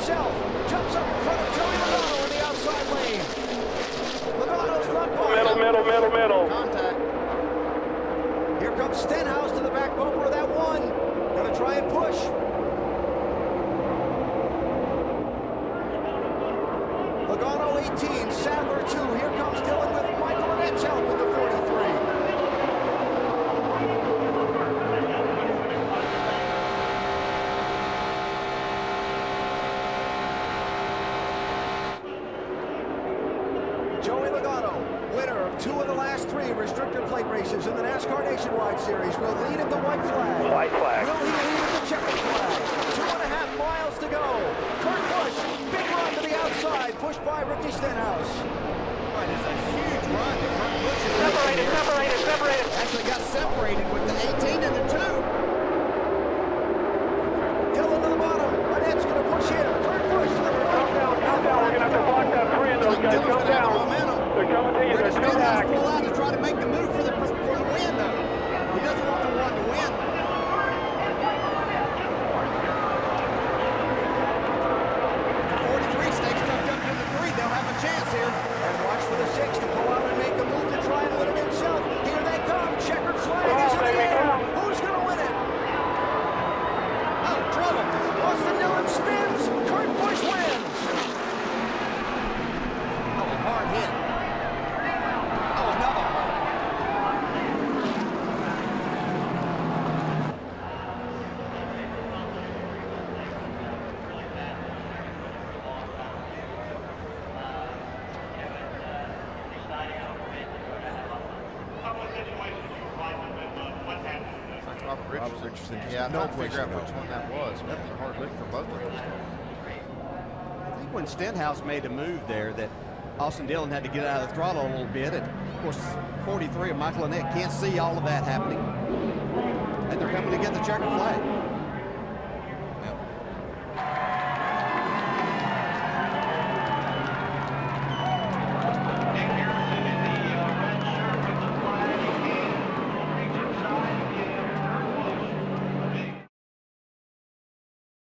himself. Jumps up in front of Joey Logano in the outside lane. Logano's front bumper. Middle. Contact. Here comes Stenhouse to the back bumper of that one. Gonna try and push. Logano 18, Sadler 2. Here comes Dillon with Michael Annette's help in the 43. Joey Logano, winner of 2 of the last 3 restrictor plate races in the NASCAR Nationwide Series, will lead at the white flag. White flag. Will he lead at the checkered flag? 2.5 miles to go. Kurt Busch, big run to the outside, pushed by Ricky Stenhouse. Right, it's a huge run that Kurt Busch is Separated. actually got separated with the 18 and the 2. Dillon to the bottom. Annette's going to push here. Kurt Busch to the bottom. Come down. We're going to have to block that 3 of those guys. Dillon's Come gonna have the down. momentum. They're coming to you. Where They're does too Stenhouse back. pull out to try to make the move for the win, though? He doesn't want the one to win. The 43 stakes tucked up to the 3. They'll have a chance here. And watch for the 6 to pull out and make a move to try and win it himself. Here they come. Checkered flag is in the air. Who's going to win it? Oh, trouble. Austin Dillon spins. Kurt Busch wins. Oh, a hard hit. Oh, another hard. Robert Richardson. Yeah, I'm trying to figure out which one that was. That was a hard lick for both of those guys. I think when Stenhouse made a move there that Austin Dillon had to get out of the throttle a little bit. And, of course, 43 of Michael Annette can't see all of that happening. And they're coming to get the checkered flag.